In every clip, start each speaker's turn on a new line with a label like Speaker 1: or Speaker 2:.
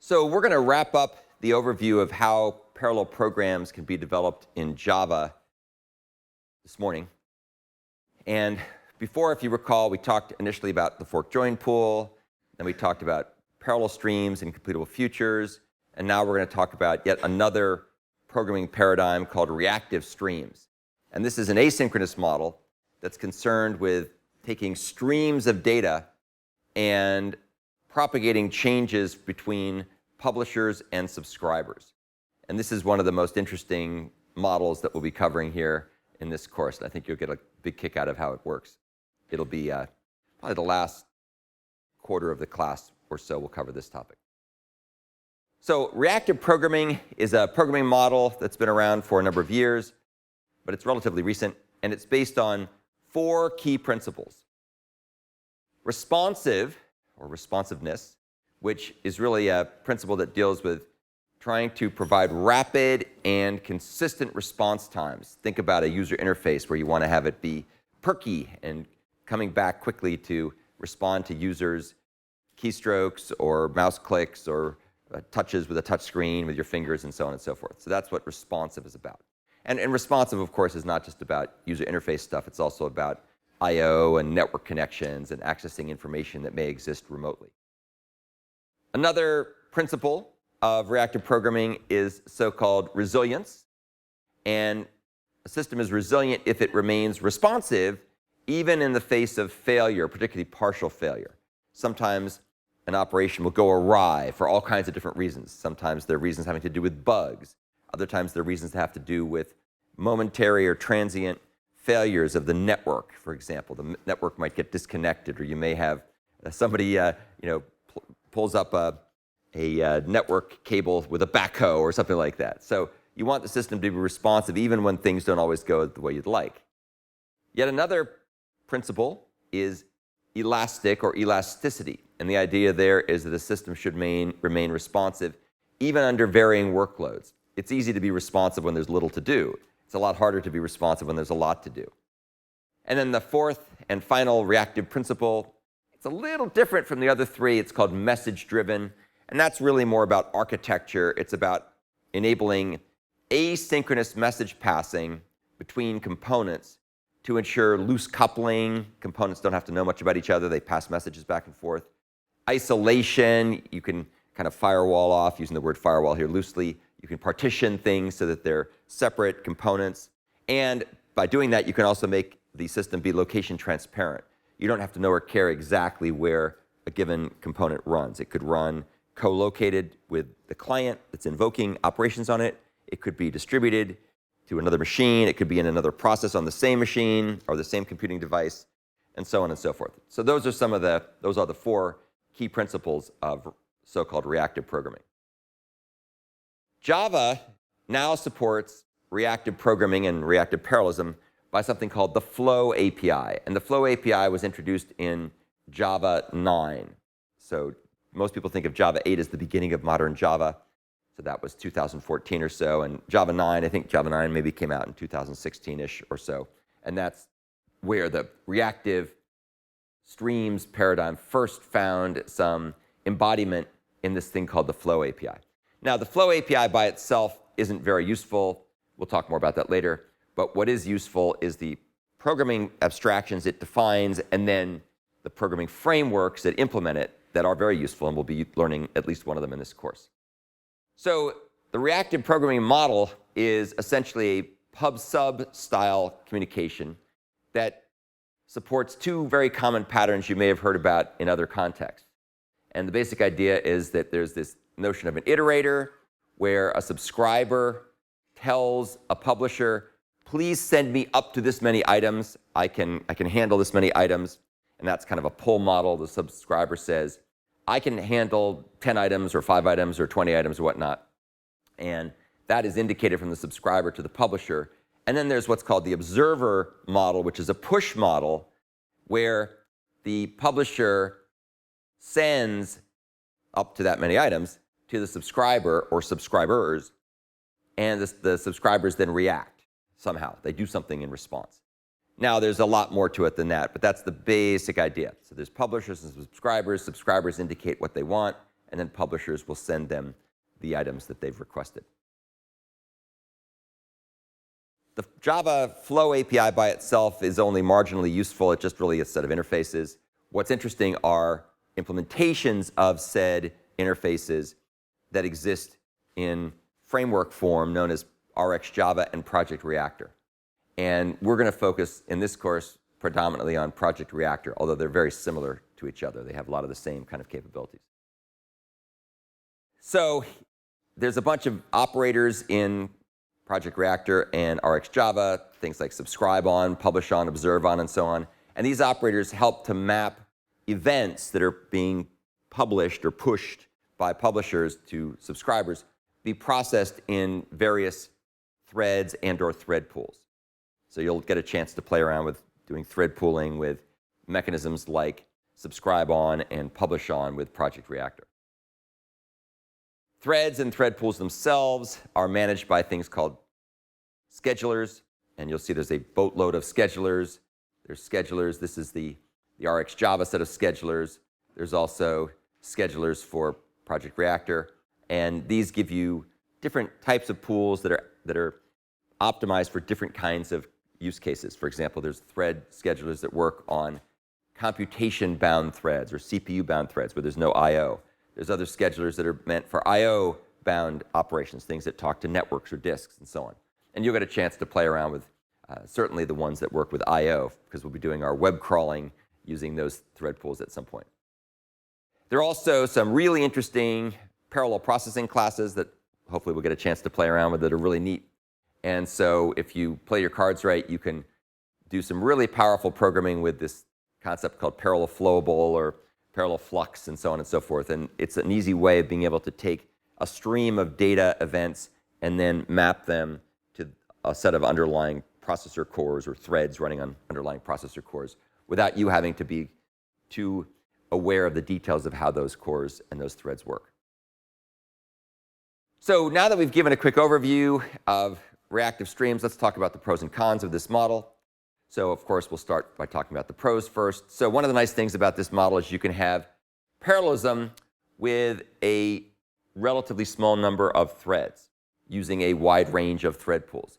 Speaker 1: So we're going to wrap up the overview of how parallel programs can be developed in Java this morning. And before, if you recall, we talked initially about the fork join pool, then we talked about parallel streams and completable futures, and now we're going to talk about yet another programming paradigm called reactive streams. And this is an asynchronous model that's concerned with taking streams of data and propagating changes between publishers and subscribers. And this is one of the most interesting models that we'll be covering here in this course. And I think you'll get a big kick out of how it works. It'll be probably the last quarter of the class or so we'll cover this topic. So reactive programming is a programming model that's been around for a number of years, but it's relatively recent, and it's based on 4 key principles. Responsive, or responsiveness, which is really a principle that deals with trying to provide rapid and consistent response times. Think about a user interface where you want to have it be perky and coming back quickly to respond to users' keystrokes or mouse clicks or touches with a touch screen with your fingers and so on and so forth. So that's what responsive is about. And responsive, of course, is not just about user interface stuff. It's also about I/O and network connections and accessing information that may exist remotely. Another principle of reactive programming is so-called resilience. And a system is resilient if it remains responsive, even in the face of failure, particularly partial failure. Sometimes an operation will go awry for all kinds of different reasons. Sometimes there are reasons having to do with bugs. Other times there are reasons that have to do with momentary or transient failures of the network, for example. The network might get disconnected, or you may have somebody pulls up a network cable with a backhoe or something like that. So you want the system to be responsive even when things don't always go the way you'd like. Yet another principle is elastic or elasticity. And the idea there is that a system should remain responsive even under varying workloads. It's easy to be responsive when there's little to do. It's a lot harder to be responsive when there's a lot to do. And then the fourth and final reactive principle, it's a little different from the other 3. It's called message-driven. And that's really more about architecture. It's about enabling asynchronous message passing between components to ensure loose coupling. Components don't have to know much about each other. They pass messages back and forth. Isolation, you can kind of firewall off, using the word firewall here loosely. You can partition things so that they're separate components. And by doing that, you can also make the system be location transparent. You don't have to know or care exactly where a given component runs. It could run co-located with the client that's invoking operations on it. It could be distributed to another machine. It could be in another process on the same machine or the same computing device, and so on and so forth. So those are the 4 key principles of so-called reactive programming. Java now supports reactive programming and reactive parallelism by something called the Flow API. And the Flow API was introduced in Java 9. So most people think of Java 8 as the beginning of modern Java. So that was 2014 or so. And Java 9, I think Java 9 maybe came out in 2016-ish or so. And that's where the reactive streams paradigm first found some embodiment in this thing called the Flow API. Now, the Flow API by itself isn't very useful. We'll talk more about that later. But what is useful is the programming abstractions it defines, and then the programming frameworks that implement it that are very useful, and we'll be learning at least one of them in this course. So the reactive programming model is essentially a pub-sub style communication that supports 2 very common patterns you may have heard about in other contexts. And the basic idea is that there's this notion of an iterator where a subscriber tells a publisher, please send me up to this many items. I can handle this many items. And that's kind of a pull model. The subscriber says, I can handle 10 items or 5 items or 20 items or whatnot. And that is indicated from the subscriber to the publisher. And then there's what's called the observer model, which is a push model where the publisher sends up to that many items to the subscriber or subscribers, and the subscribers then react somehow. They do something in response. Now, there's a lot more to it than that, but that's the basic idea. So there's publishers and subscribers. Subscribers indicate what they want, and then publishers will send them the items that they've requested. The Java Flow API by itself is only marginally useful. It's just really a set of interfaces. What's interesting are implementations of said interfaces that exist in framework form known as RxJava and Project Reactor. And we're going to focus in this course predominantly on Project Reactor, although they're very similar to each other. They have a lot of the same kind of capabilities. So there's a bunch of operators in Project Reactor and RxJava, things like subscribe on, publish on, observe on, and so on. And these operators help to map events that are being published or pushed by publishers to subscribers be processed in various threads and/or thread pools. So you'll get a chance to play around with doing thread pooling with mechanisms like subscribe on and publish on with Project Reactor. Threads and thread pools themselves are managed by things called schedulers, and you'll see there's a boatload of schedulers. There's schedulers. This is the RxJava set of schedulers. There's also schedulers for Project Reactor, and these give you different types of pools that are optimized for different kinds of use cases. For example, there's thread schedulers that work on computation-bound threads or CPU-bound threads where there's no I/O. There's other schedulers that are meant for I/O-bound operations, things that talk to networks or disks and so on. And you'll get a chance to play around with certainly the ones that work with I/O, because we'll be doing our web crawling using those thread pools at some point. There are also some really interesting parallel processing classes that hopefully we'll get a chance to play around with that are really neat. And so if you play your cards right, you can do some really powerful programming with this concept called parallel flowable or parallel flux and so on and so forth. And it's an easy way of being able to take a stream of data events and then map them to a set of underlying processor cores or threads running on underlying processor cores without you having to be too aware of the details of how those cores and those threads work. So now that we've given a quick overview of reactive streams, let's talk about the pros and cons of this model. So of course, we'll start by talking about the pros first. So one of the nice things about this model is you can have parallelism with a relatively small number of threads using a wide range of thread pools.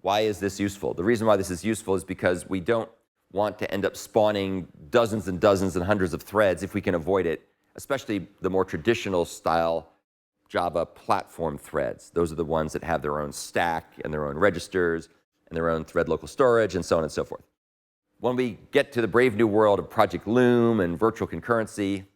Speaker 1: Why is this useful? The reason why this is useful is because we don't want to end up spawning dozens and dozens and hundreds of threads if we can avoid it, especially the more traditional style Java platform threads. Those are the ones that have their own stack and their own registers and their own thread local storage and so on and so forth. When we get to the brave new world of Project Loom and virtual concurrency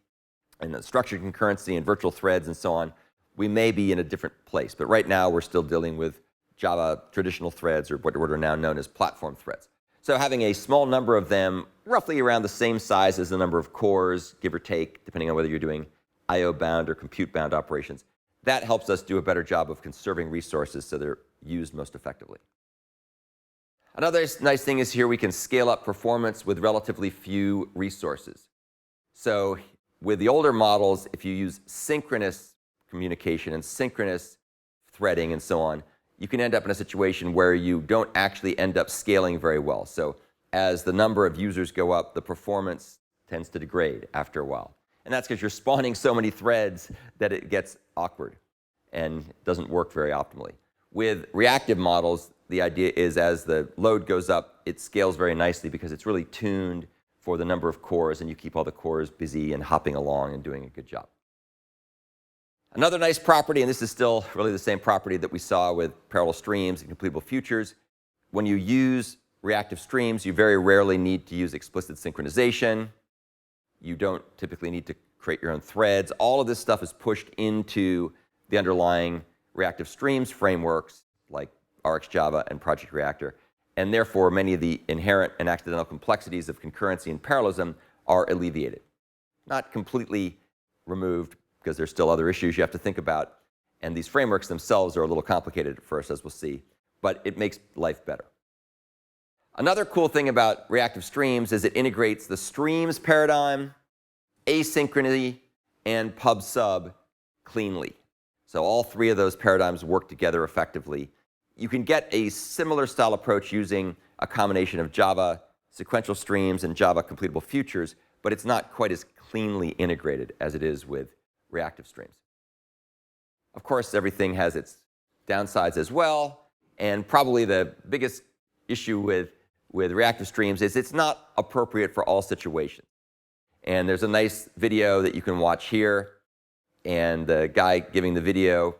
Speaker 1: and the structured concurrency and virtual threads and so on, we may be in a different place. But right now, we're still dealing with Java traditional threads, or what are now known as platform threads. So having a small number of them, roughly around the same size as the number of cores, give or take, depending on whether you're doing I/O-bound or compute-bound operations, that helps us do a better job of conserving resources so they're used most effectively. Another nice thing is here we can scale up performance with relatively few resources. So with the older models, if you use synchronous communication and synchronous threading and so on, you can end up in a situation where you don't actually end up scaling very well. So as the number of users go up, the performance tends to degrade after a while. And that's because you're spawning so many threads that it gets awkward and doesn't work very optimally. With reactive models, the idea is as the load goes up, it scales very nicely because it's really tuned for the number of cores, and you keep all the cores busy and hopping along and doing a good job. Another nice property, and this is still really the same property that we saw with parallel streams and completable futures, when you use reactive streams, you very rarely need to use explicit synchronization. You don't typically need to create your own threads. All of this stuff is pushed into the underlying reactive streams frameworks like RxJava and Project Reactor. And therefore, many of the inherent and accidental complexities of concurrency and parallelism are alleviated. Not completely removed, because there's still other issues you have to think about. And these frameworks themselves are a little complicated at first, as we'll see. But it makes life better. Another cool thing about reactive streams is it integrates the streams paradigm, asynchrony, and pub/sub cleanly. So all three of those paradigms work together effectively. You can get a similar style approach using a combination of Java sequential streams and Java completable futures, but it's not quite as cleanly integrated as it is with reactive streams. Of course, everything has its downsides as well, and probably the biggest issue with reactive streams is it's not appropriate for all situations. And there's a nice video that you can watch here, and the guy giving the video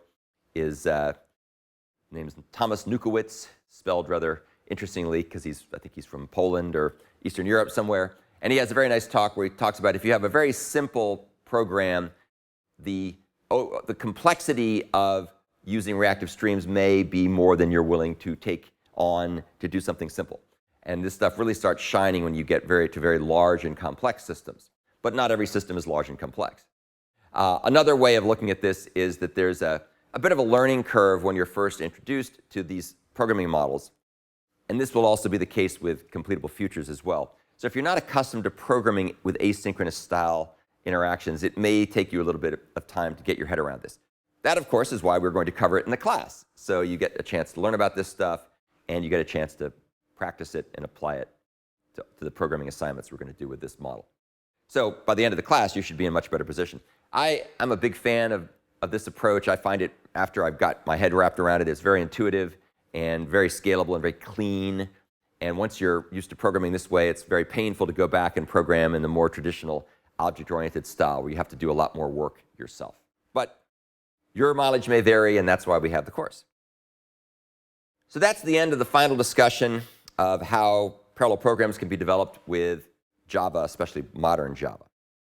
Speaker 1: is name's Thomas Nukowitz, spelled rather interestingly because I think he's from Poland or Eastern Europe somewhere. And he has a very nice talk where he talks about if you have a very simple program, the complexity of using reactive streams may be more than you're willing to take on to do something simple. And this stuff really starts shining when you get to very large and complex systems. But not every system is large and complex. Another way of looking at this is that there's a bit of a learning curve when you're first introduced to these programming models. And this will also be the case with completable futures as well. So if you're not accustomed to programming with asynchronous style interactions, it may take you a little bit of time to get your head around this. That, of course, is why we're going to cover it in the class. So you get a chance to learn about this stuff, and you get a chance to practice it and apply it to the programming assignments we're going to do with this model. So by the end of the class, you should be in a much better position. I'm a big fan of this approach. I find it, after I've got my head wrapped around it, it's very intuitive and very scalable and very clean. And once you're used to programming this way, it's very painful to go back and program in the more traditional object-oriented style where you have to do a lot more work yourself. But your mileage may vary, and that's why we have the course. So that's the end of the final discussion of how parallel programs can be developed with Java, especially modern Java.